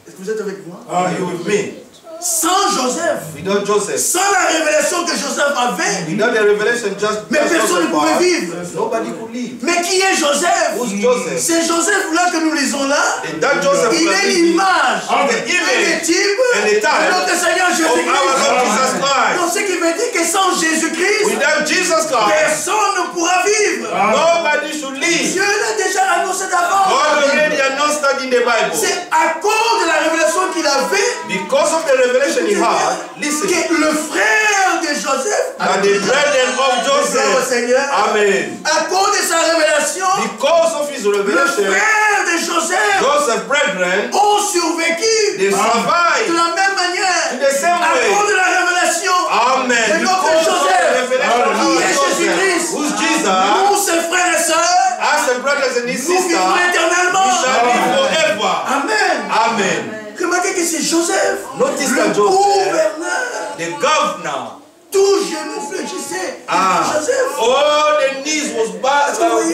Est-ce que vous êtes avec moi? Are you with me? Sans Joseph, Without Joseph, sans la révélation que Joseph avait, without the revelation, mais personne ne pouvait vivre. Nobody could live. Mais qui est Joseph? Who's Joseph? C'est Joseph là que nous lisons là. And that Joseph Il est l'image, the et image le type and the de type notre Seigneur of our Lord Jésus-Christ. Jesus Christ. Donc ce qui veut dire que sans Jésus-Christ, Without Jesus Christ, personne ne pourra vivre. nobody should live. Dieu l'a déjà annoncé d'avance. God already announced that in the Bible. C'est à cause de la révélation qu'il avait Because of the revelation he had, listen, que le frère de Joseph, that the brethren of au Joseph, Seigneur, amen, à cause de sa révélation, because of his le revelation, frère de Joseph Joseph's brethren, ont survécu they de survived la même manière in the same à way. cause de la révélation Amen. de notre Because of the Joseph, revelation qui est of Joseph, Jésus-Christ. who's Jesus, Nous, ses frères et sœurs, as the brothers and his nous sisters, vivons we éternellement. shall live forever. Amen. Amen. Remarquez que c'est Joseph, Notice le that Joseph, gouverneur. the governor, Tout genou fléchissait devant Joseph. all the knees was bowing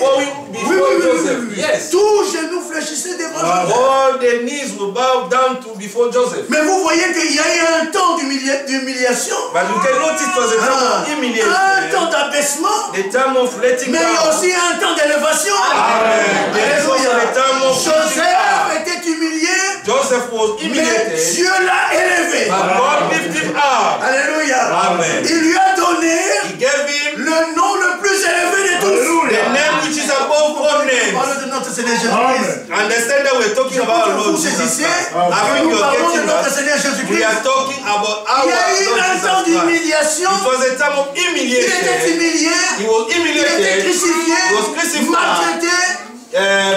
before Joseph. Yes. Tout genou fléchissait devant Joseph. All the knees will bow down to before Joseph. Mais vous voyez qu'il y a eu un temps d'humiliation, But you can notice it was a time of un humiliation, temps d'abaissement, the time of letting mais il y a down. aussi un temps d'élévation. Amen. There is also Alléluia. the time of lifting Joseph up. était humilié, Joseph was mais humiliated, Dieu l'a élevé. but God lifted him up. Alléluia. Amen. Il lui a donné He gave him le nom le plus élevé de tous. the name which is above all names. Parlons de notre Seigneur Jésus-Christ. Understand that we're talking Je about our crois que Lord vous Jesus saisissez Christ. que I think nous you're parlons de getting notre that. Seigneur We Jésus-Christ. are talking about our Il y a eu Lord un temps Jesus Christ. d'humiliation. It was a time of Il était humiliation. humilié. He was Il était humiliated. crucifié, He was crucified. maltraité.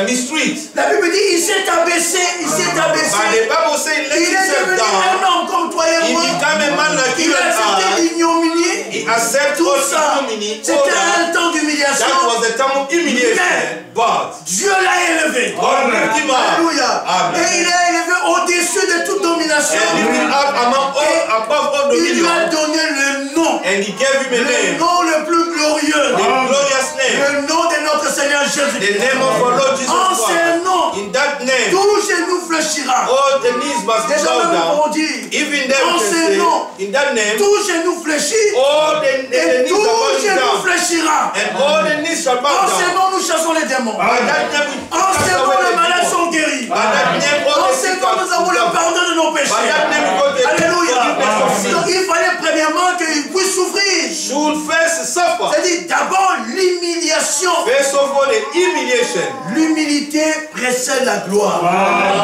Mistreated. La Bible dit il s'est abaissé, il s'est But the abaissé. Bible says he let Il est himself devenu down. un homme comme toi et He moi. became a man like Il you a and accepté I. l'ignominie. He accepted Tout all ça, ignominy. All c'était that. un temps d'humiliation. That was a time of humiliation. But Dieu l'a élevé. God lifted him up. Alléluia. Amen. Et il l'a élevé au-dessus de toute domination. And lifted him up among all, above all Il lui a dominion. donné le nom. And he gave him a Le name. nom le plus glorieux. The glorious name. Le nom de notre Seigneur The Jésus-Christ. name of our Lord Jesus En Christ. ce nom, In that name, tout genou fléchira. all the knees must Déjà bow même down. on dit, Even them en can ce say, nom, in that name, tout genou fléchit all the et knees tout are bowing genou down. fléchira. And all the knees shall bow En ce down. nom, nous chassons les démons. By that name, we En cast ce nom, away les the malades demons. sont guéris. By that name, all En the ce sick nom, nous avons le are pardon de nos By that péchés. name, we got the Alléluia. forgiveness of sin. Donc, il fallait premièrement qu'il puisse souffrir. Should first suffer. C'est-à-dire d'abord l'humiliation. First of all, the humiliation. L'humilité précède la gloire.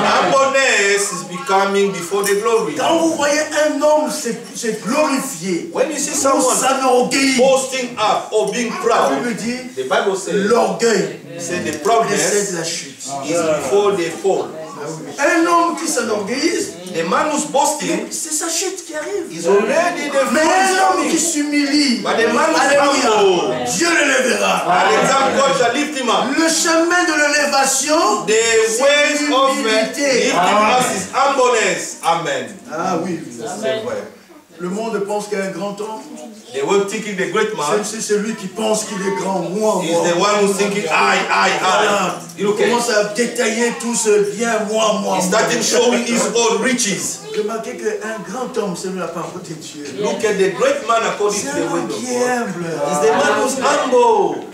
Humbleness is becoming before the glory. Quand vous voyez un homme se glorifier, When you see ou someone s'enorgueillir, boasting up or being la proud, Bible dit the Bible says, l'orgueil the précède proudness la chute. is before the fall. Un homme qui s'enorgueillise, The man who's boasting c'est sa chute qui arrive. is already the Mais fall is un homme qui coming. s'humilie, But the man who's alléluia, humble, Dieu l'élèvera. and example God shall lift him up. Le chemin de l'élévation, The ways of l'humilité. lifting us is humbleness. Amen. Ah oui, C'est vrai. le monde pense qu'il y a un grand homme. The one thinking the great man C'est celui qui pense qu'il est grand, moi. is the one who's thinking, I. Voilà. You Il look at commence à détailler tout ce bien, moi. He's starting showing his own riches. Remarquez qu'un grand homme, c'est la parole de Dieu. Look at the great man according C'est to un the homme word of qui est God. humble. He's the man who's humble.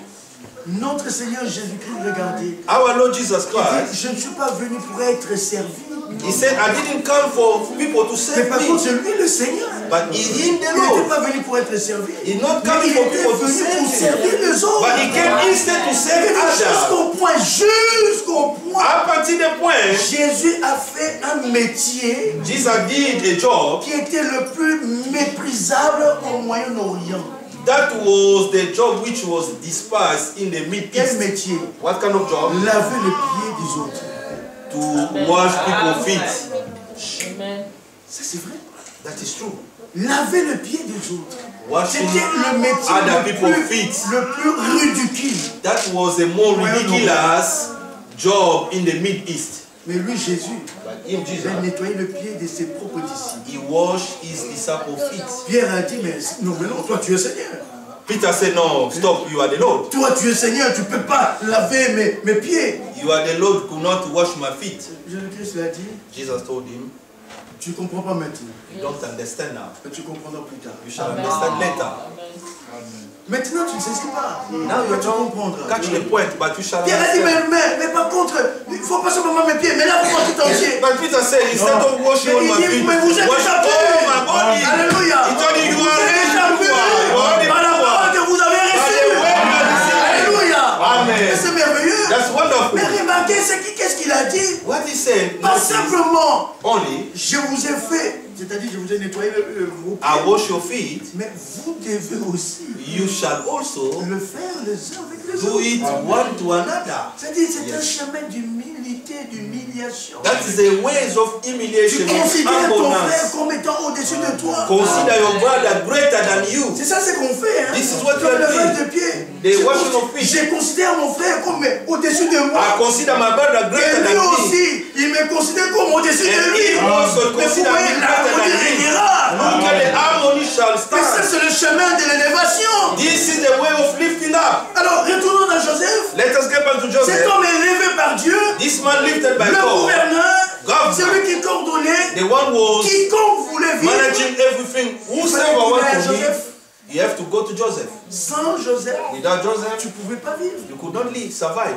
Notre Seigneur Jésus-Christ, regardez. Our Lord Jesus Il dit, Christ, je ne suis pas venu pour être servi. he said, I didn't come for people to Mais serve par contre, me, c'est lui le Seigneur. but he him the Il n'était Lord. pas venu pour être servi. He's not Mais coming il for était people to venu pour serve servir him, les autres. but he came instead to serve others. Jusqu'au point, Up until the point, Jésus a fait un métier Jesus did a job qui était le plus méprisable au Moyen-Orient. that was the job which was despised in the Middle Quel East. métier? What kind of job? Laver les pieds des autres. To wash people's feet. Ça c'est vrai. That is true. Laver le pied des autres. Washing C'était le métier other le people's plus feet. ridicule. That was a more ridiculous job in the Middle East. Mais lui, Jésus, But him, il Jesus, a nettoyé le pied de ses propres disciples. he washed his disciples' feet. Pierre a dit, mais non, tu es Seigneur. Peter said, no, stop, you are the Lord. Toi, tu es Seigneur, tu ne peux pas laver mes pieds. You are the Lord who could not wash my feet. Jésus-Christ l'a dit. Jesus told him, tu ne comprends pas maintenant. you don't understand now. Mais tu comprendras plus tard. You shall understand later. Maintenant, tu ne saisis pas. Now you don't catch the point, but you shall Pierre a dit, understand. mais par contre, il ne faut pas seulement mes pieds, mais là, pour moi tout entier. But Peter said, instead of washing all my feet, mais vous êtes wash déjà all purs. my body. Alléluia. He told you, you Vous are êtes ready déjà to purs do par la parole que vous avez reçue. Alléluia. Amen. C'est merveilleux. That's wonderful. Mais remarquez, qu'est-ce qu'il a dit? What he said, Pas simplement, only, je vous ai fait, c'est-à-dire je vous ai nettoyé vos pieds. I wash your feet, Mais vous devez aussi you shall also le faire les uns avec les do autres. it one to another. C'est-à-dire c'est un chemin d'humilité, d'humiliation. That is the ways of Tu humiliation, considères ton frère humbleness. comme étant au-dessus de toi. Consider your brother greater than you. C'est ça ce qu'on fait. Hein? This is what Comme you le are lavage doing. de pied. The washing of feet. Je considère mon frère comme au-dessus de moi. I consider my brother greater Et lui than me. aussi, il me considère comme au-dessus de And lui. he also Mais vous consider voyez, me la greater harmonie than him. régnera. Look at the harmony shall Et ça, stand. c'est le chemin de l'élévation. This is the way of lifting up. Alors, retournons dans Joseph. Let us get back to Cet Joseph. homme est élevé par Dieu. This man lifted by Le God, gouverneur, Governor. celui qui coordonnait, the one was quiconque voulait vivre. managing everything. Whosoever wants to live, you have to go to Joseph. Sans Joseph, Without Joseph, tu ne pouvais pas vivre. you could not live, survive.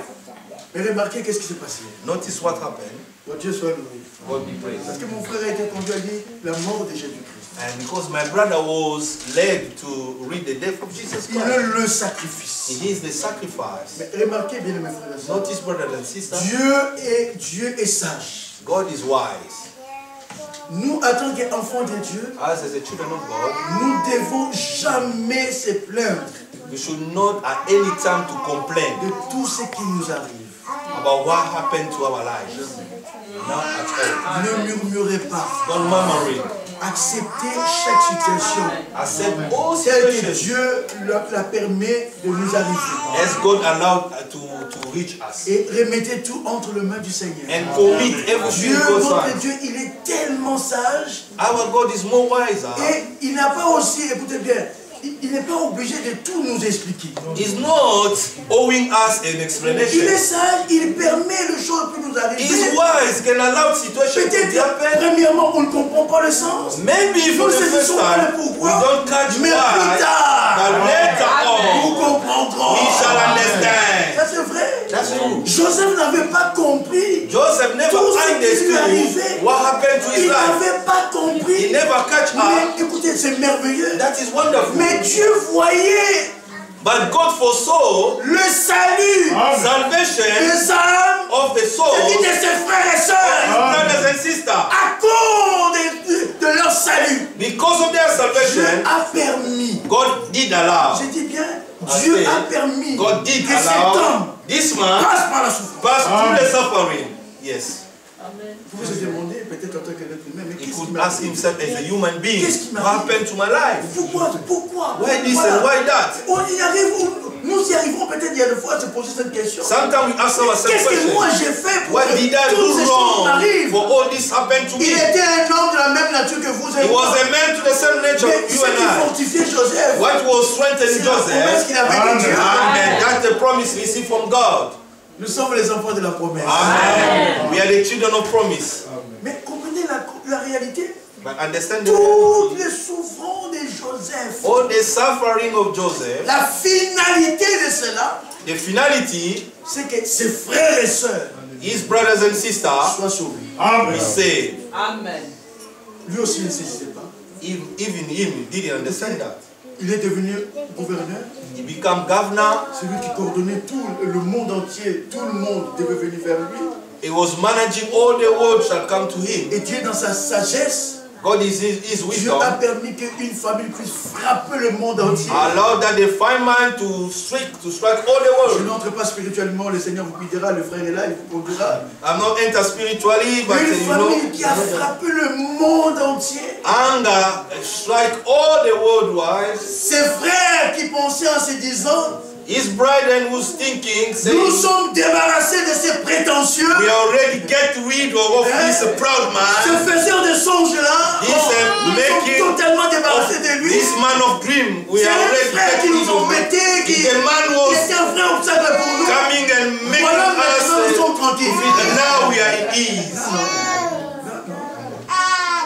Mais remarquez qu'est-ce qui s'est passé. Notice what happened. Que Dieu soit loué. God be praised. Parce que mon frère a été conduit à dire la mort de Jésus-Christ. And because my brother was led to read the death of Jesus Il Christ, est le sacrifice. he is the sacrifice. Mais remarquez bien, mes frères et sœurs. Notice, brothers and sisters, Dieu est sage. God is wise. Nous, en tant qu'enfants de Dieu, As the children of God, nous ne devons jamais se plaindre we should not at any time to complain de tout ce qui nous arrive. about what happened to our lives. Not at Ne murmurez pas. all. Don't murmur. Acceptez chaque situation Accept all telle que situations Dieu la permet de nous arriver. as God allowed to reach us. Et remettez tout entre les mains du Seigneur. And commit everything Dieu, to God's notre hands. Dieu, il est tellement sage Our God is more wiser. et il n'a pas aussi, écoutez bien, il n'est pas obligé de tout nous expliquer. He's not owing us an Il est explanation. sage, il permet les choses qui nous arrivent. He's wise, can allow situations to Peut-être, happen. premièrement, on ne comprend pas le sens. Maybe for Nous the first saisissons pas time, le we pourquoi, don't catch mais why, plus tard, but later nous on, comprendrons. we shall understand. Ça c'est vrai. That's true. Joseph n'avait pas compris. Joseph never Tout ce qui lui arrivait, understood what happened to il his life. n'avait pas He compris. never catch up. Mais écoutez, c'est merveilleux. That is wonderful. Mais Dieu voyait But God foresaw le salut salvation des âmes of the soul de of ses frères et his sœurs brothers and sisters. à cause de leur salut. Because of their Dieu salvation, a permis. God did allow. Je dis bien, Dieu a permis God did que cet allow homme this man passe par la souffrance. pass through the suffering. Yes. Vous pouvez se demander, peut-être en tant qu'être humain, mais He qu'est-ce qui could m'a ask himself as a human being, Qu'est-ce qui what m'arrive? happened to my life? Pourquoi Why this Voilà. and why that? On y arrive, nous y arriverons peut-être il y a des fois à se poser cette question. Sometimes we ask ourselves Qu'est-ce que moi questions. j'ai fait pour What que did I toutes ces do choses wrong m'arrivent? for all this happened to Il me? était un homme de la même nature que vous et He was moi. a man to the same nature Mais you ce qui and I. fortifiait Joseph, What was strengthening c'est la promesse Joseph? qu'il avait de Dieu. Amen. That's the promise received from God. Nous sommes les enfants de la promesse. Amen. We are the children of promise. Mais comprenez la réalité. But understand Toutes the les souffrances de Joseph, all the suffering of Joseph, la finalité de cela, the finality, c'est que ses frères et sœurs his brothers and sisters soient sauvés. be saved. Amen. Lui aussi ne saisissait pas. Even him didn't understand that. Il est devenu gouverneur. He became governor. Celui qui coordonnait tout le monde entier. Tout le monde devait venir vers lui. He was managing all the world shall come to him. Et Dieu, dans sa sagesse, God is his Dieu wisdom. a permis qu'une famille puisse frapper le monde entier. Allow that the fine man to strike all the Je world. n'entre pas spirituellement, le Seigneur vous guidera, le frère est là, il vous conduira. I'm not enter spiritually, but Une famille qui a frappé le monde entier. anger strike all the worldwide. Ses frères qui pensaient en se disant, His brethren was thinking, saying, nous sommes débarrassés de ces prétentieux. we already get rid of this proud Ce man, faiseur de songes là, This, nous making sommes totalement of débarrassés côté de lui. This man of dream, we C'est are un already frère qui taking nous ont over. metté, qui The man was était un vrai obstacle pour nous. coming and making Voilà, maintenant nous us sommes tranquilles. and now we are in ease.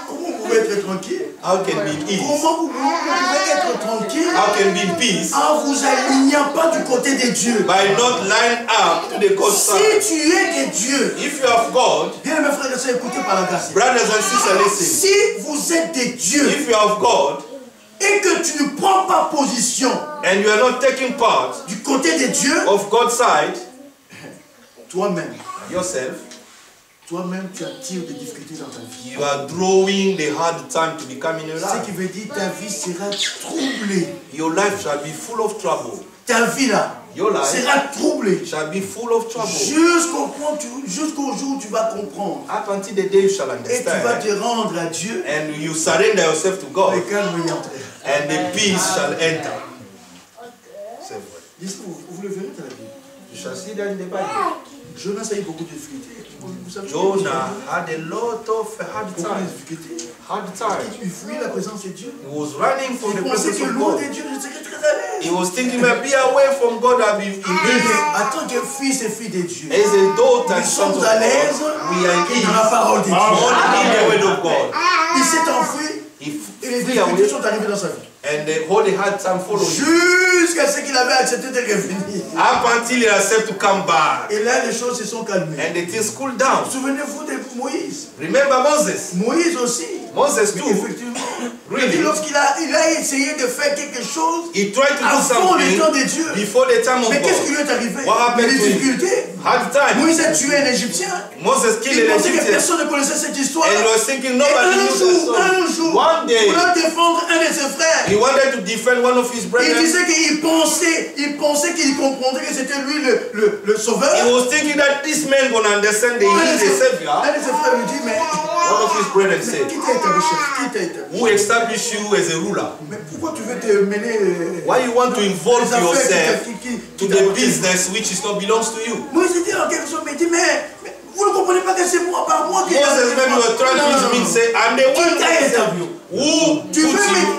Comment vous pouvez être tranquille? How can be in ease? Comment vous pouvez être tranquille How can be in peace? en vous alignant pas du côté de Dieu? By not line up to the God's side. Si tu es de Dieu, If you have God, bien mes frères et sœurs, écoutez par la grâce. brothers and sisters, listen. Si vous êtes de Dieu If you have God et que tu ne prends pas position and you are not taking part du côté de Dieu, of God's side, toi-même, yourself, toi-même, tu attires des difficultés dans ta vie. you are drawing the hard time to become in your Ce life. qui veut dire ta vie sera troublée. Your life shall be full of trouble. Ta vie là Your life sera troublée shall be full of trouble. Jusqu'au jour où tu vas comprendre. Up until the day you shall Et tu vas understand te rendre à Dieu. and you surrender yourself to God Le calme y entrer. and the peace shall enter. C'est vrai. Vous le verrez dans la Bible. You shall see that in the Bible. Jonas a eu beaucoup de difficultés. Vous savez, Jonah had a lot of hard beaucoup de time. difficultés. Hard time. Il fuyait la présence de Dieu. He was running from Il the pensait presence que of loin God. de Dieu, je serais très à He l'aise. was thinking, be away from God, I'll be in peace. En tant que fils et fille de Dieu, As a daughter and nous son of sommes à l'aise God, we are in dans la peace. parole de Dieu. Only in the word of God. Il s'est enfui He et les flee difficultés away sont arrivées dans sa vie. and the holy hard time followed him. Jusqu'à ce qu'il avait accepté de revenir. Up until he accepted to come back. Et là, les choses se sont calmées. And the things cooled down. Souvenez-vous de Moïse. Remember Moses. Moïse aussi. Moses Mais too. effectivement, Really? lorsqu'il a essayé de faire quelque chose He tried to do avant le temps something de Dieu. before the time of Mais qu'est-ce qui God. lui est arrivé? What happened Les to him? difficultés. Hard time. Moïse a tué un Égyptien. Moses killed Il an pensait que Egyptian. personne ne connaissait cette histoire. And he was thinking Et nobody un knew that jour, story. One day, pour défendre un de ses frères, he wanted to defend one of his il brethren. disait qu'il pensait qu'il comprendrait que c'était lui le sauveur. He was thinking that this man gonna understand that he is the savior. Un de ses frères lui dit, mais One of his brethren said, qui t'a établi chef? Qui t'a établi? who established you as a ruler? Mais pourquoi tu veux te mêler Why you want to involve les affaires yourself qui to the t'appartiennent? business which is not belongs to you? Moïse dit en quelque chose, mais il dit, mais vous ne comprenez pas que c'est moi par moi qui Moses maybe was trying to use me and say, I'm the one t'a établi? who put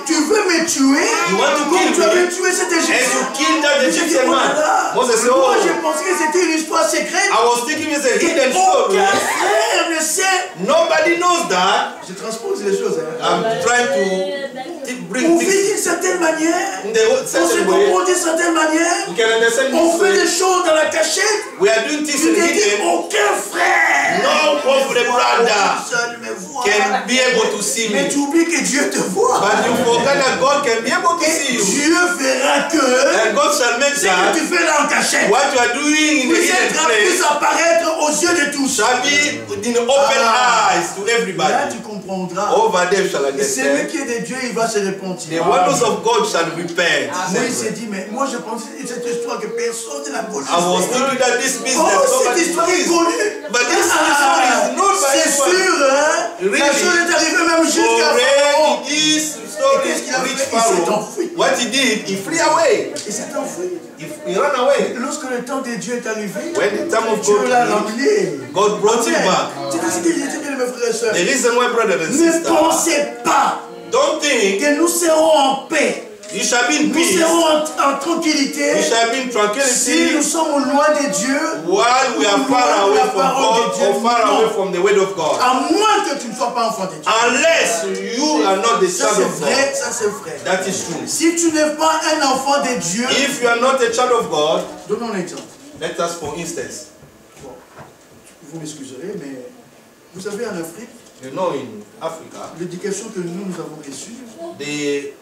Tu veux me tuer? You want to Comme kill tu me? avais tué cet and Égyptien. to kill that J'ai dit, Egyptian oh là man. là, Moses said, moi j'ai oh, pensé que c'était une histoire secrète. I was thinking it's a hidden story. Aucun frère ne sait. Nobody knows that. Je transpose les choses. Hein. I'm trying to bring On vit things d'une certaine manière. in the On se certain way. comporte d'une certaine manière. We can understand On this fait way. des choses dans la cachette. We are doing things Tu in ne dis hidden. aucun frère. No of the brother Seul me voit. can be able to see Mais me. tu oublies que Dieu te voit. But you forget that God can be able to Et see you. Dieu fera que And God shall make ce que that tu fais là en cachette what you are doing in the puisse hidden puisse place apparaître aux yeux de tous. shall be in the open eyes to Là, everybody. tu comprendras. Over them shall Et celui understand. qui est de Dieu, il va se The repentir. wonders of God shall repent. Moïse s'est dit, mais moi je pensais que cette histoire que personne ne la I was connaissait. thinking that this business Oh, cette nobody histoire est knows. connue. But this story is not by C'est anyone. sûr, hein? Really? La chose est arrivée même jusqu'à Pharaon. Already this story qu'est-ce qu'il a reached fait? Il s'est Pharaoh. enfui. What he did, he flew away. Il s'est enfui. He ran away. Lorsque le temps de Dieu est arrivé, When the time of Dieu God l'a came, ramené. God brought him back. C'est ce que j'ai dit, mes frères et sœurs. The reason why, brothers and Ne sisters, pensez pas don't think que nous serons en paix. you shall be in Nous peace. serons en tranquillité You shall be in si tranquility nous sommes loin de Dieu, while we are far away from God or far away from the word of God. à moins que tu ne sois pas enfant de Dieu. Unless you are not the Ça child c'est of vrai, God. ça c'est vrai. That is true. Si tu n'es pas un enfant de Dieu, If you are not a child of God, donnons un exemple. let us for instance, Bon, vous m'excuserez, mais vous savez en Afrique, you know in Africa, l'éducation que nous avons reçue, the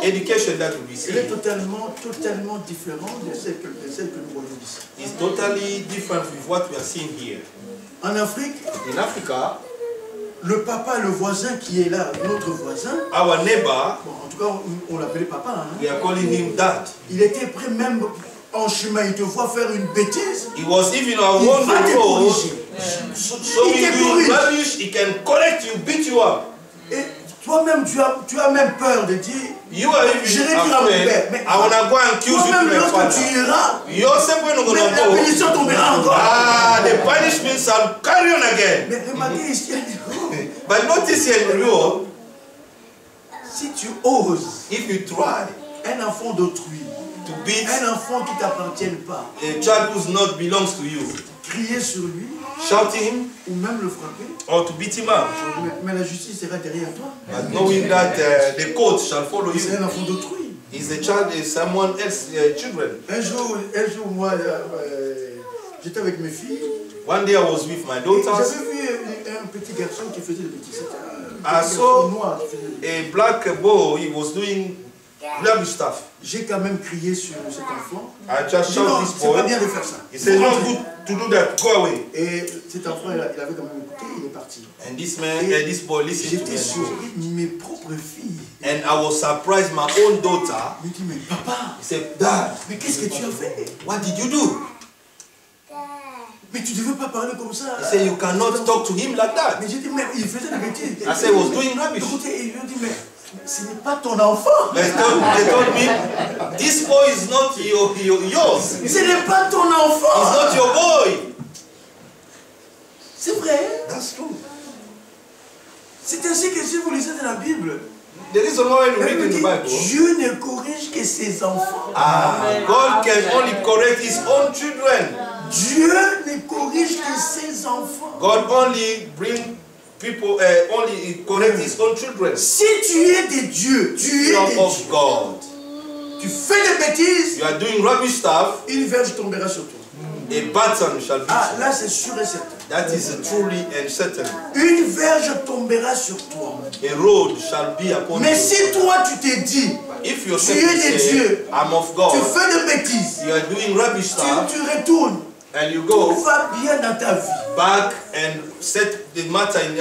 education that we elle est receive totalement différente de celle que nous voyons ici. is totally different with what we are seeing here. En Afrique, In Africa, le papa, le voisin qui est là, notre voisin, our neighbor, bon, en tout cas, on l'appelait papa, hein, we are calling him dad. il était prêt même en chemin, il te voit faire une bêtise, He was even on il the va te road, corriger. so Il you te do corrige. rubbish, he can correct you, beat you up. Et toi-même, tu as même peur de dire, You are j'irai even dire à mon père, afraid, mais I wanna go and accuse you to toi-même, my lorsque father. tu iras, Yourself when you're mais la gonna go, punition tombera encore. the punishment shall carry on again. Mais remarquez ici, But notice here in Rio, Si tu oses, if you try un enfant d'autrui, to beat un enfant qui ne t'appartient pas, a child who not belongs to you, crier sur lui, shout him ou même le frapper, or to beat him up, mais la justice sera derrière toi. but knowing that the court shall follow C'est you. un enfant d'autrui. Is a child, is someone else's children. Un jour moi, j'étais avec mes filles. One day I was with my Et daughters. j'avais vu un petit garçon qui faisait des bêtises. C'était I un petit saw garçon noir qui faisait des bêtises. a black boy, he was doing rubbish stuff. J'ai quand même crié sur cet enfant. I just J'ai dit non, shouted this c'est pas boy. bien de faire ça. He said, not good to do that, go away. Et cet enfant, il avait quand même écouté, il est parti. And this man, this boy listened to J'étais me. surpris, mes propres filles. And I was surprised, my own daughter, Il me dit, mais papa, he said, Dad, mais qu'est-ce que tu as fait? what did you do? Mais tu ne devais pas parler comme ça. He said, you cannot talk to him like that. Mais j'ai dit, mais il faisait des bêtises. I said, he was doing rubbish. Écoutez, ils lui ont dit, mais ce n'est pas ton enfant. They told me, this boy is not yours. He's Ce n'est pas ton enfant. not your boy. C'est vrai. That's true. C'est ainsi que si vous lisez dans la Bible, The reason why we elle read me in the dit, Bible, Dieu ne corrige que ses enfants. God can only correct his own children. Dieu ne corrige que ses enfants. God only bring people, only correct his own children. Si tu es de Dieu, tu es Son de Dieu. of God. Tu fais des bêtises, You are doing rubbish stuff, une verge tombera sur toi. a baton shall be. Ah, là c'est sûr et certain. That is truly and certain. Une verge tombera sur toi. A road shall be upon Mais you. si toi tu te dis, If tu yourself es de say, Dieu, I'm of tu God, fais des bêtises, you are doing rubbish stuff, tu retournes, and you tout go va bien dans ta vie. back and set the matter in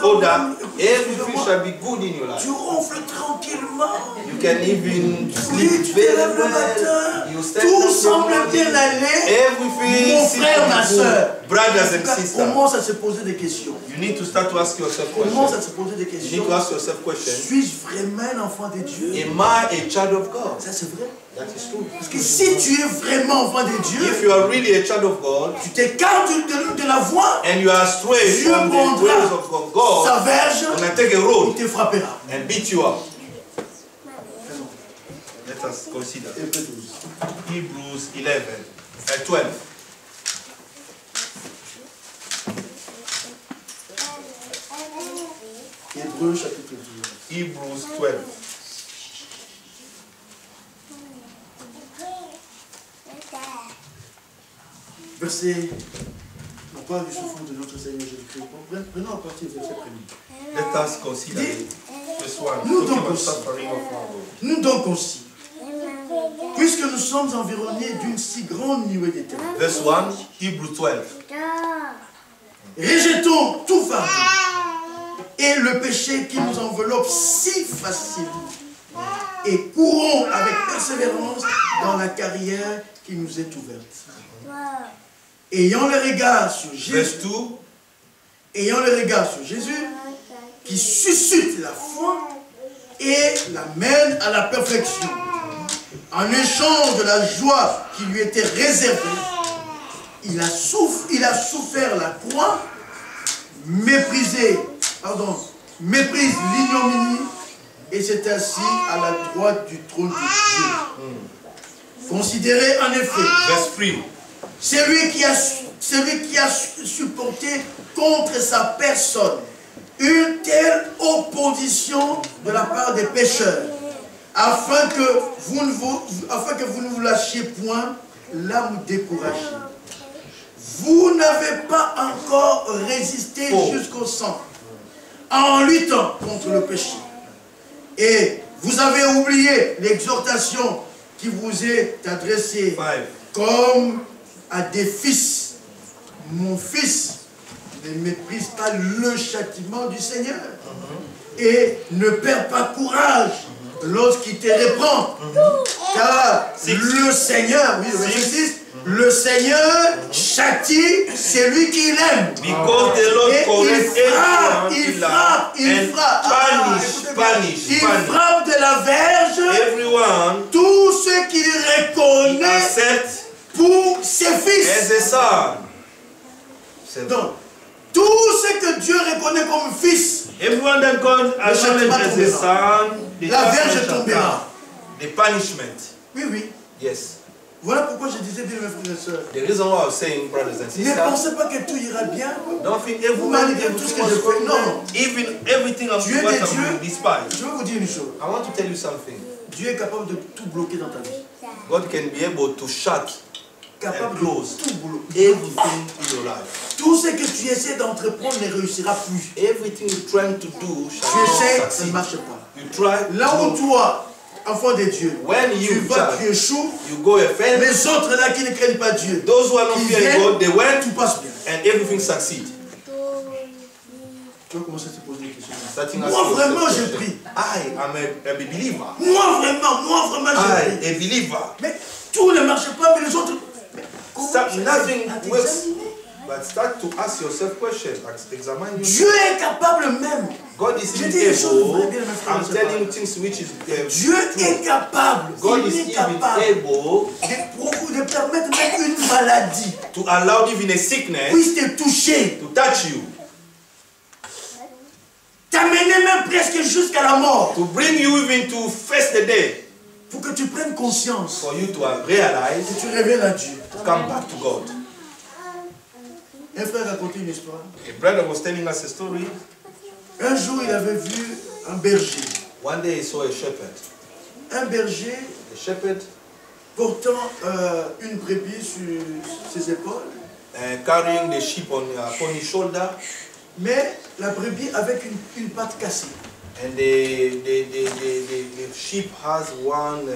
order, everything shall be good in your life. Tu ronfles tranquillement. You can even Oui, sleep tu te very lèves le well. matin. You stand Tout up semble properly. bien aller. Everything Mon seems frère, to ma be soeur. good. Brothers and sisters, Commence à se poser des questions. you need to start to ask yourself Commence à questions. se poser des You questions. need to ask yourself questions. Suis-je vraiment un enfant de Dieu? Am I a child of God? Ça c'est vrai. That is true. Parce que si tu es vraiment enfant de If Dieu, you are really a child of God tu t'écartes de la voie, and you are astray Dieu from the prendra ways of God, sa verge, and I take a il road te frappera. and beat you up. Let us consider Hébreux 12. Hebrews 12. Hébreux chapitre 12. Hebrews 12. Verset, on parle du souffrance de notre Seigneur Jésus-Christ. Prenons à partir du verset 1er. Let us consider this one. Nous Talking donc about aussi. suffering of our Lord. Nous donc aussi, puisque nous sommes environnés d'une si grande nuée d'éternel, Verse 1, Hebrews 12. rejetons tout fardeau et le péché qui nous enveloppe si facilement et courons avec persévérance dans la carrière qui nous est ouverte. Ayant le regard sur Jésus, Verse 2, ayant le regard sur Jésus, qui suscite la foi et l'amène à la perfection. En échange de la joie qui lui était réservée, il a souffert la croix, méprise l'ignominie et s'est assis à la droite du trône de Dieu. Considérez en effet verse 3. celui qui a supporté contre sa personne une telle opposition de la part des pécheurs, afin que vous ne vous lâchiez point l'âme découragée. Vous n'avez pas encore résisté jusqu'au sang en luttant contre le péché. Et vous avez oublié l'exhortation qui vous est adressée 5. comme à des fils. Mon fils, ne méprise pas le châtiment du Seigneur. Et ne perds pas courage lorsqu'il te reprend. Car le Seigneur, oui, verset 6, le Seigneur châtie celui qu'il aime. Because the Lord Et corrects il frappe. and punish. Il frappe de la verge Everyone tous ceux qu'il reconnaît accept pour ses fils. as a son. Donc, tous Tout ce que Dieu reconnaît comme fils, everyone that God acknowledges as a son, the la verge judgment shall tombera. come. The punishment. Oui, oui. Yes. Voilà pourquoi je disais, bien mes frères et sœurs, The reason why I was saying, brothers and ne sisters, pensez pas que tout ira bien. don't think Malgré tout ce que je fais, non. even everything I'm Dieu what est I'm Dieu. despise. Je vais vous dire une chose. I want to tell you something. Dieu est capable de tout bloquer dans ta vie. God can be able to shut Capable and close de tout bloquer. everything in your life. Tout ce que tu essaies d'entreprendre ne réussira plus. Everything you're trying to do Tu shall essaies, not ça ne succeed. marche pas. You try. Là où toi, enfant de Dieu, When tu you vas, try, tu échoues. you go offend. Les autres là qui ne craignent pas Dieu, Those who are not ils fearing viennent, God, they went tout passe bien. and everything succeed. Tu vas commencer à te poser des questions. Starting Moi asking vraiment yourself j'ai question. pris. I am a believer. Moi vraiment j'ai pris. I, a believer. Mais tout ne marche pas, mais les autres. Mais comment Start, tu nothing fais à works. t'examiner? But start to ask yourself questions. Examine yourself. Dieu est capable même. God is Je even dis les choses vraies, able. bien, mes frères et I'm sœurs. telling you things which is Dieu est capable. God Il is est even capable able de permettre même une maladie to allow even a sickness puisse te toucher, to touch you, t'amener même presque jusqu'à la mort, to bring you even to face the dead, pour que tu prennes conscience for you to realize, et tu reviennes à Dieu. to come back to God. Un frère racontait une histoire. A brother was telling us a story. Un jour, il avait vu un berger. One day he saw a shepherd. Un berger A shepherd portant une brebis sur ses épaules, carrying the sheep upon his shoulder, mais la brebis avec une patte cassée. and the sheep has one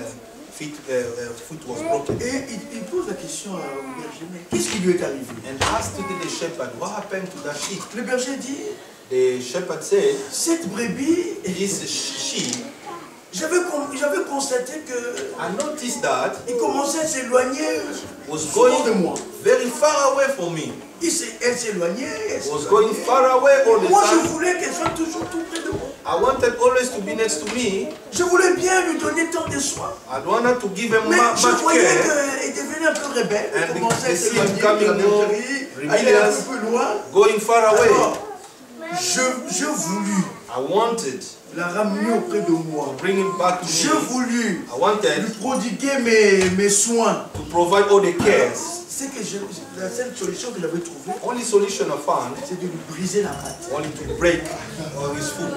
foot was broken. Et il pose la question au berger, mais qu'est-ce qui lui est arrivé? And asked the shepherd, what happened to that sheep? Le berger dit, The shepherd said, cette brebis, this sheep, j'avais constaté que I noticed that il commençait à s'éloigner was souvent de going moi. very far away from me. Elle s'éloignait. Was going far away all the Moi, je time. voulais qu'elle soit toujours tout près de moi. I wanted always to be next to me. Je voulais bien lui donner tant de soins. I wanted to give him Mais je much voyais care. qu'elle devenait un peu rebelle. Elle And commençait à the seed s'éloigner coming de la more bergerie, aller un rebellious, peu plus loin. going far away. Alors, je voulus I wanted la ramener auprès de moi. to bring him back to Je me. voulus I lui wanted prodiguer mes soins. to provide all the cares. C'est que la seule solution que j'avais trouvée, Only solution I found, c'est de lui briser la patte. only to break on his foot.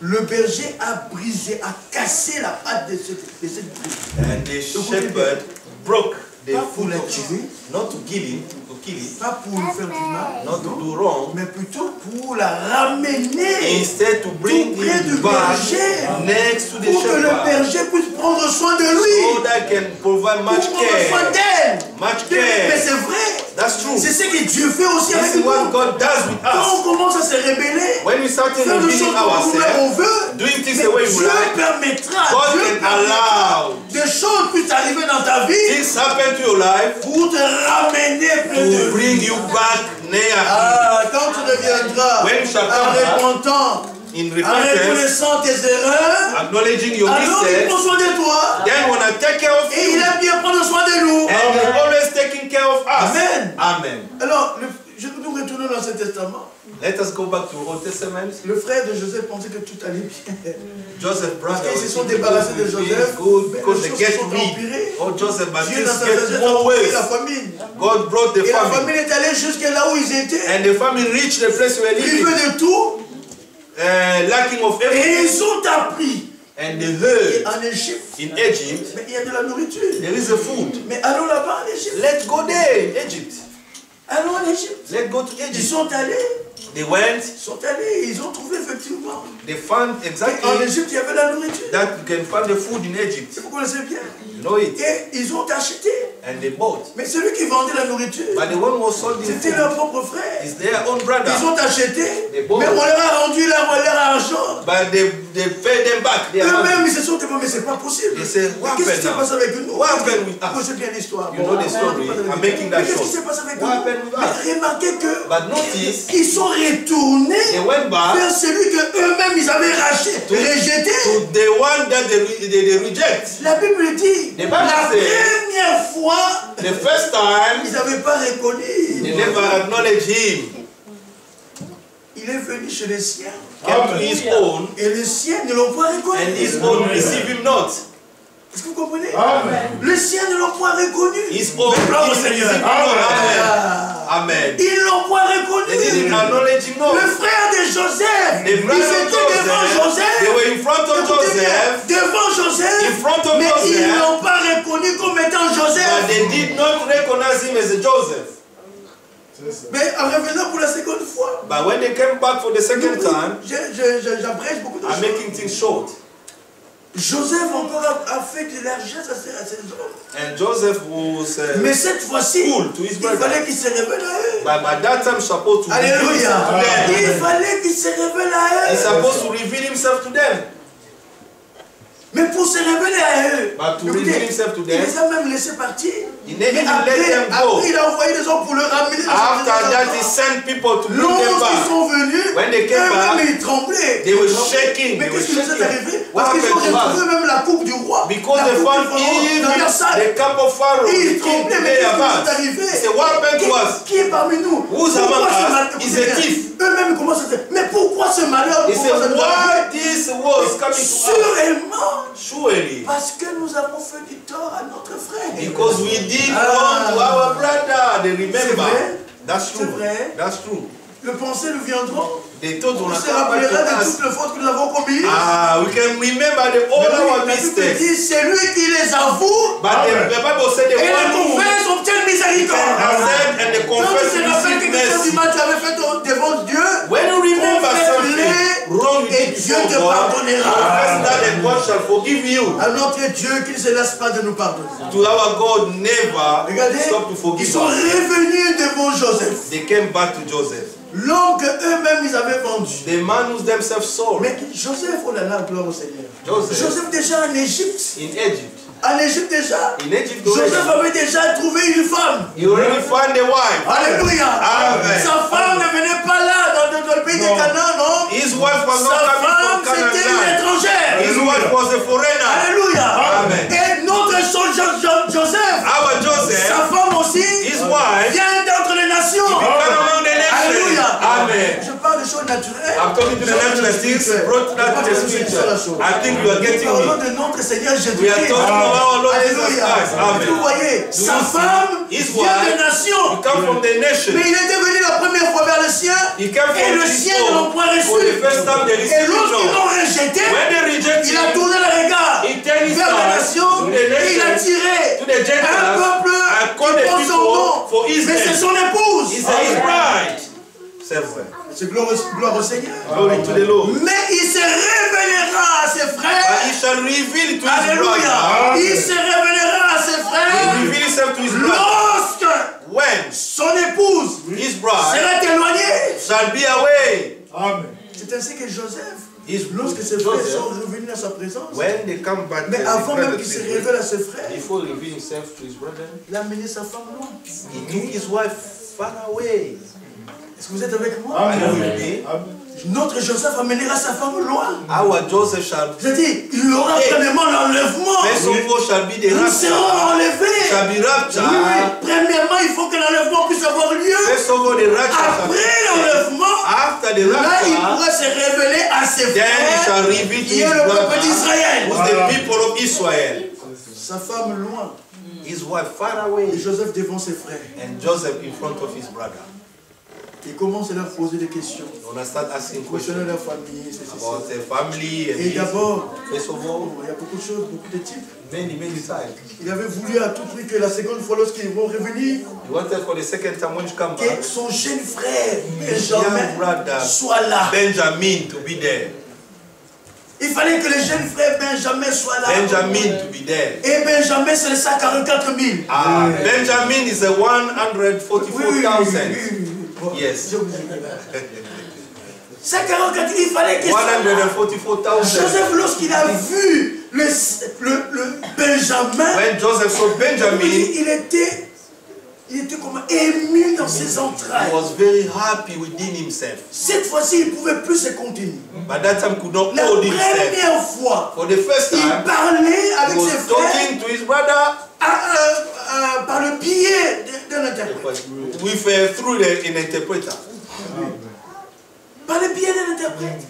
Le berger a brisé, a cassé la patte de cette brebis. And the shepherd broke the Pas pour foot la of tuer, not to kill him, pas pour lui faire du mal, not to do wrong, mais plutôt pour la ramener instead to bring tout près du him back berger, next to the pour que le shepherd, berger puisse prendre soin de so lui, that can provide pour much prendre soin care. d'elle. Much Mais care. c'est vrai, That's true. c'est ce que Dieu fait aussi This avec is nous. what God does with Quand on us. commence à se rebeller, When we start faire des revealing choses comme nous-mêmes on ourselves, veut, doing things mais the way we Dieu like, permettra, God Dieu can permettra allow des choses puissent arriver dans ta vie things happen to your life pour te ramener près de to bring lui. you back near Ah, quand tu reviendras When you shall en come back, repentant, in en repentance, reconnaissant tes erreurs, acknowledging your alors il prend mistakes, soin de toi then when I take care of et il you, aime bien prendre soin de nous. and He's always taking care of us. Amen. Amen. Alors, je vais nous retourner dans l'Ancien Testament. Let us go back to Old Testament. Le frère de Joseph pensait que tout allait bien. Joseph, Parce brother, qu'ils se sont débarrassés de Joseph, good mais because les they choses get se sont empirées. weak. Oh, Joseph, but Dieu dans things sa get sagesse a more envoyé ways. la famine. God brought the Et la famine, famine est allée jusqu'à là où ils étaient. and the famine reached the place where they Privés living, de tout. lacking of Et everything. ils ont appris And they heard en Égypte, in Egypt mais il y a de la nourriture. there is a food. Mais allons là-bas en Égypte. Let's go there in Egypt. Allons en Égypte. Let's go to Ils Egypt. sont allés, ils ont trouvé effectivement. They found En exactly Égypte, il y avait la nourriture. that you can find the food in Egypt. Vous connaissez bien. You know it. Et ils ont acheté. And they bought. Mais celui qui vendait la nourriture, But the one who was sold the c'était food leur propre frère. is their own brother. Ils ont acheté, They mais bought. on leur a rendu leur argent. But they paid them back. Their Eux-mêmes, money. ils se sont dit, mais c'est pas possible. They say, what Qu'est-ce qui happened s'est now? passé avec nous? What happened with us? Vous connaissez bien l'histoire. You know the story. I'm making that Mais qu'est-ce qui short. s'est passé avec What nous? happened with us? Mais remarquez que But notice, ils sont retournés they went back vers celui que eux-mêmes ils avaient rejeté. to the one that they reject. La Bible dit, The Bible la says, première fois fois, the first time, ils n'avaient pas reconnu. they never acknowledged him. Il est venu chez les siens. Came to his own, Et les siens ne l'ont pas reconnu. and his own received him not. Est-ce que vous comprenez? Amen. Les siens ne l'ont pas reconnu. His own Mais gloire au received Seigneur. him not. Amen. Ah. Amen. Ils ne l'ont pas They reconnu. didn't acknowledge him not. Le frère de Joseph, The ils brother of étaient devant Joseph, they Joseph. were in front of Écoutez bien, Joseph, devant Joseph, in front of mais ils ne Joseph, l'ont pas reconnu comme étant but Joseph. they did not recognize him as a Joseph. Mais en revenant pour la seconde fois, But when they came back for the second time, j'abrège beaucoup de I'm choses. making things short. Joseph encore a fait de largesse à ses hommes. And Joseph was Mais cette fois-ci, cool to his il brother. fallait qu'il se révèle à eux. But by that time, supposed to reveal Alléluia. himself to Il them. fallait qu'il se révèle à He's eux. supposed to reveal himself to them. Mais pour se révéler à eux, But to écoutez, reveal himself to il them, les a même laissés partir. he Mais needed to après, let them go. il a envoyé des hommes pour le ramener. After that, he sent people to bring them Lorsqu'ils back. sont venus, When they came eux-mêmes back, ils tremblaient. they were Ils tremblaient. shaking, Mais they qu'est-ce qui were nous est shaking. arrivé? What Parce qu'ils ont happened to us? retrouvé même la coupe du roi. Because La they coupe found du pharaon dans leur salle. the cup of Pharaoh, Et ils the king tremblaient, mais lay qu'est-ce qui nous est about. arrivé? He said, what happened to us? Qui est parmi nous? Who's Pourquoi among ce us malheur? is a thief. Eux-mêmes commencent à dire, mais pourquoi ce malheur? He Pourquoi said, ce malheur? why this was coming to us? Sûrement, Surely, parce que nous avons fait du tort à notre frère. because we did wrong to our brother. They C'est remember. vrai. That's C'est true. vrai. That's true. Le pensée nous viendront. They told On us se rappellera de toutes les fautes que nous avons commises. we can remember all our La Bible mistakes. dit, c'est lui qui les avoue But the Bible said et the les one who confesse obtient miséricorde. accept and the Quand confess tu te rappelles receive quelque chose du mercy. mal que tu avais fait devant Dieu, When you remember something confesse-le wrong you et did Dieu before te God, pardonnera. confess that and God shall forgive you. À notre Dieu qui ne se laisse pas de nous pardonner. To our God never Regardez, stop to ils forgive sont us. revenus devant Joseph. They came back to Joseph. L'homme qu'eux-mêmes ils avaient vendu. The man who themselves sold. Mais Joseph, oh là là, gloire au Seigneur. Joseph Joseph déjà en Égypte. in Egypt. En Égypte déjà. In Egypt Joseph already. avait déjà trouvé une femme. He already found a wife. Alléluia. Amen. Sa femme ne venait pas là dans le pays de Canaan, non. His wife was Sa not coming femme from c'était une Canaan. étrangère. His wife was a foreigner. Alléluia. Amen. Et notre Joseph, Our sa Joseph, femme aussi, his wife, vient d'entre les nations. became among the nations. Alléluia. Amen. Je parle de choses naturelles. I'm talking to the natural things, brought that to the spiritual. I think you are getting Parlons me. de notre Seigneur We are Jésus-Christ. talking about our Lord Jesus Alléluia. Christ. Amen. Vous voyez, sa you see femme his vient wife? des nations. You come from the nation. Mais il était venu la première fois vers le sien. He came Et from le his sien ne l'ont home point for the reçu. first time they Et received lorsqu'ils him. l'ont rejeté, When they reject il a him, tourné le regard he turned his vers les eyes nations to the et il a nations, tiré to the un Gentiles, peuple and qui called the porte son people nom. for his Mais c'est name. son épouse. He said his bride. C'est vrai. C'est gloire au Seigneur. Glory to the Lord. Mais il se révélera à ses But frères. he shall reveal to his Alléluia. brother. Il se révélera à ses He frères reveal himself to his brother. lorsque When son épouse his bride sera éloignée. shall be away. Amen. C'est ainsi que Joseph, His lorsque ses frères Joseph, sont revenus à sa présence, when they come back, mais to avant his même brother qu'il se Israel, révèle à ses frères, before he revealed himself to his brother, il a amené sa femme loin. he took his wife far away. Est-ce que vous êtes avec moi? Are you Amen. with me? Amen. Notre Joseph amènera sa femme loin. Our Joseph shall, Je dis, il y aura premièrement l'enlèvement. first of all, shall be the Nous rapture. serons enlevés. Shall be Oui, rapture. premièrement, il faut que l'enlèvement puisse avoir lieu. First of all, the rapture shall be. Après l'enlèvement, After the là, il rapture, pourra se révéler à ses then he shall frères reveal to qui his est le brother, peuple d'Israël. who's the people of Israel. Sa femme loin His wife far et away, Joseph devant ses frères. and Joseph in front of his brother. Il commence à leur poser des questions When I start asking concernant questions leur famille, c'est about ça. the family and Et this, d'abord, first of all, il y a beaucoup de choses, beaucoup de types. many times. Il avait voulu à tout prix que la seconde fois lorsqu'ils vont revenir, He wanted for the second time when you come back, que son jeune frère young Benjamin brother soit là. Benjamin to be there. Il fallait que le jeune frère Benjamin soit là. Benjamin to be there. Et Benjamin, c'est les 144 000. Benjamin is a 144,000. Yes. 144 000, il fallait qu'il soit là. 144,000. Joseph, lorsqu'il a vu le Benjamin, When Joseph saw Benjamin, il était comme ému dans ses he entrailles. was very happy within himself. Cette fois-ci, il ne pouvait plus se contenir. But that time could not La hold himself. première fois, For the first il time, parlait he avec ses was frères talking to his brother à par le biais d'un interprète. Through an interpreter. Par le biais d'un interprète.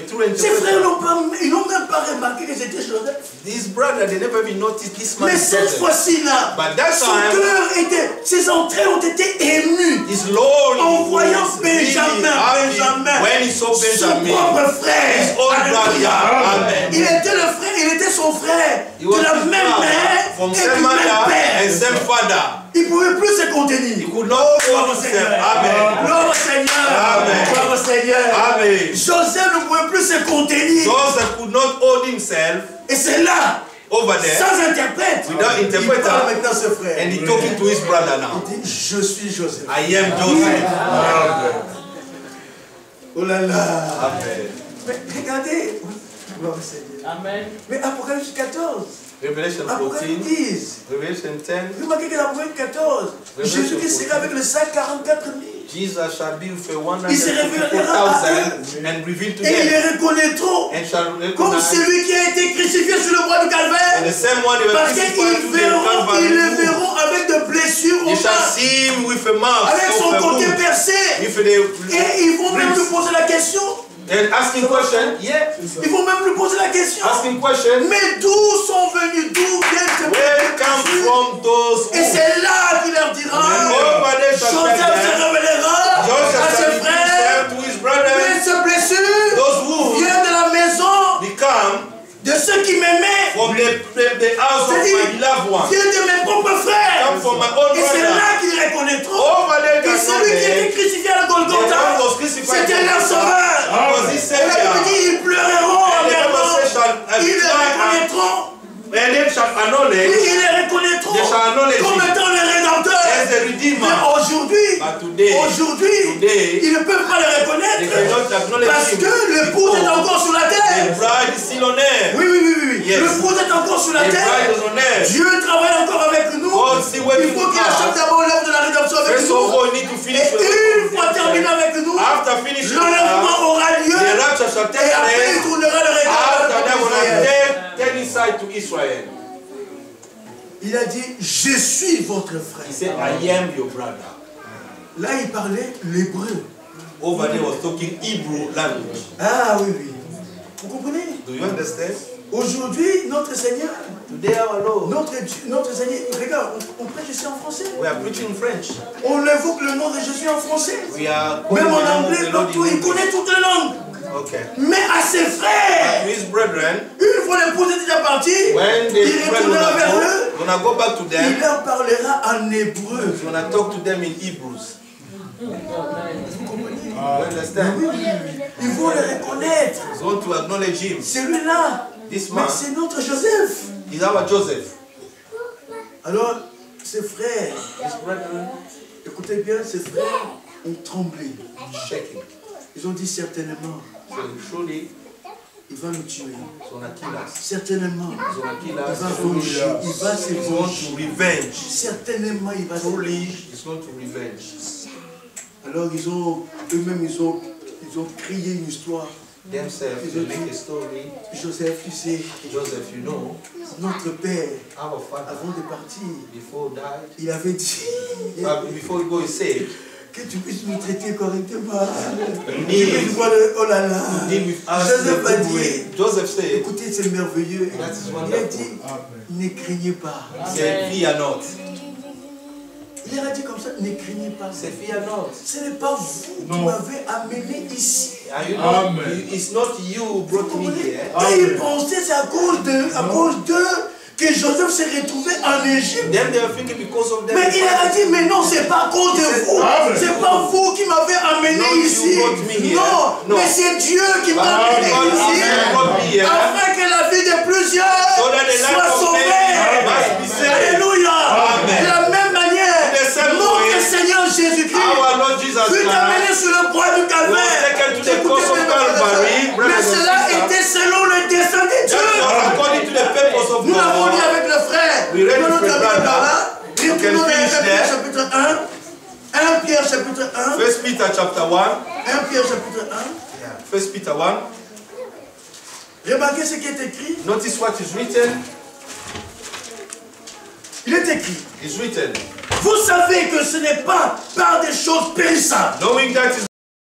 Through an Ces frères interpreter. ils n'ont même pas remarqué que c'était Joseph. These brothers, they never even noticed this man. Mais cette fois-ci-là, But that son time, cœur était, ses entrailles ont été émues his Lord en voyant was really happy when he saw son Benjamin, propre frère. his own brother. Amen. Il était le frère, il était son frère He was de la his même brother mère from et du same même mother and père. same father. Il ne pouvait plus se contenir. He could not Gloire hold au himself. Seigneur. Amen. Gloire au Seigneur. Amen. Gloire au Seigneur. Amen. Joseph ne pouvait plus se contenir. Joseph could not hold himself Et c'est là, over there sans interprète, without il interpreter, parle maintenant à ce frère. and he talking to his brother now. Il dit, je suis Joseph. I am Joseph. Oh là là. Amen. Mais regardez. Gloire au Seigneur. Amen. Mais Apocalypse 14. Revelation 14, Apocalypse 10. Revelation 10. Remarquez que l'Apocalypse 14. Jésus-Christ sera avec les 144 000. Jesus shall be with Il se révélera à eux. 154,000 and reveal to Et ils them les reconnaîtront and shall comme recognize celui qui a été crucifié sur le bois du and Calvaire. the same one they were Parce crucified qu'ils to the ils le Calvary. verront avec de blessures au You shall bas, see him with a mark avec son of a côté wound. percé. If they Et ils vont même lui poser la question. and asking question, yeah, Ils vont même lui poser la question. asking question, Mais d'où sont venus, d'où viennent ces where come blessures? from those Et who c'est là qu'il leur dira. over there shall Joseph tell se them, révélera Joseph à shall ses reveal frères. himself to his brothers, Mais ces blessures those who viennent de la maison become de ceux qui m'aimaient. from the house of my beloved one, Viennent de mes propres frères. come from my own Et c'est brother. là qu'ils reconnaîtront Over there, que celui qui était crucifié à la the one Golgotha, was crucified. c'était leur sauveur. Was his Et là, il savior. dit, ils pleureront And the Bible maintenant. says, shall Ils le cry reconnaîtront. and they shall acknowledge Ils le reconnaîtront They shall acknowledge comme him étant le Rédempteur. as the Redeemer. Mais aujourd'hui, But today, ils ne peuvent pas le they reconnaître cannot acknowledge parce him. que l'épouse est encore sur la The terre. bride is still on earth. Oui. Yes. L'épouse est encore sur la The terre. bride is on earth. Dieu travaille encore avec nous. God still working Il faut qu'il with us. achève d'abord l'œuvre de la rédemption avec First of nous. all, you need to finish Et une fois terminé avec nous, After finishing with us, l'enlèvement aura lieu. the rapture shall take Et après, il place. tournera le regard After vers that, le when peuple I d'Israël. turn inside to Israel, Il a dit, je suis votre frère. he said, I am your brother. Là, il parlait l'hébreu. Over there was talking Hebrew language. Ah oui. Vous comprenez? Do you understand? Aujourd'hui, notre Seigneur, Today our Lord, notre Seigneur, regarde, on prêche ici en français. we are preaching in French. On évoque le nom de Jésus en français. We are Même en calling the name of anglais, the Lord partout, in il English. connaît toutes les langues. Okay. Mais à ses frères, To his brethren, une fois l'épouse est déjà partie, when the il brethren retournera vers eux, gonna go back to il them, leur parlera en hébreu. he's gonna talk to them in Hebrews. You understand? Ils vont le reconnaître. He's going to acknowledge him. Celui-là, This mais man c'est notre Joseph. is our Joseph. Alors, ses frères, His brethren écoutez bien, ses frères ont tremblé. shaking. Ils ont dit certainement, So surely il va nous tuer. he's gonna kill us. Certainement, He's gonna kill il va us. venger. Il va se He's going venger. to revenge. Certainement, il va se Truly, venger. he's going to revenge. Alors, eux-mêmes, ils ont crié une histoire. Themselves, they make a story. Joseph, tu sais, Joseph, you know, notre père, our father, avant de partir, before he died, il avait dit before he go, he said, que tu puisses nous traiter correctement. need Que tu vois oh là là. to deal with us Joseph in a a good dit, way. Joseph said, écoutez, c'est merveilleux. That is Il a wonderful. dit, ne craignez pas. he said, fear not. Il leur a dit comme ça, ne craignez pas. He said, fear not. Ce n'est pas vous qui m'avez amené ici. Are you not, it's not you who brought me here. Et ils pensaient c'est à cause d'eux que Joseph s'est retrouvé en Égypte. Then they were thinking because of them. Mais il leur a dit, mais non, c'est pas à cause de vous. C'est pas vous qui m'avez amené Not you ici. brought me here. Non, No. mais c'est Dieu qui m'a God amené has ici. brought me here. Afin que la vie de plusieurs So that the life soit of sauvée. many must be saved. Alléluia. Amen. De la même manière, In the same notre way, Seigneur Jésus-Christ Our Lord Jesus fut amené Christ sur le bois du was Calvaire. taken to the Écoutez, cross of mes Calvary, frères, mais brothers and cela sisters. était selon le dessein de That Dieu. was according to the purpose of Nous l'avons lu God. avec le frère. We read Dans it notre with Bible brother. par là. You can Retournons dans finish 1 Pierre there. chapitre 1. 1 Pierre chapitre 1. 1 Peter chapter 1. 1 Pierre chapitre 1. 1 Peter 1. Remarquez ce qui est écrit. Notice what is written. Il est est écrit. It's written. Vous savez que ce n'est pas par des choses périssables. Knowing that is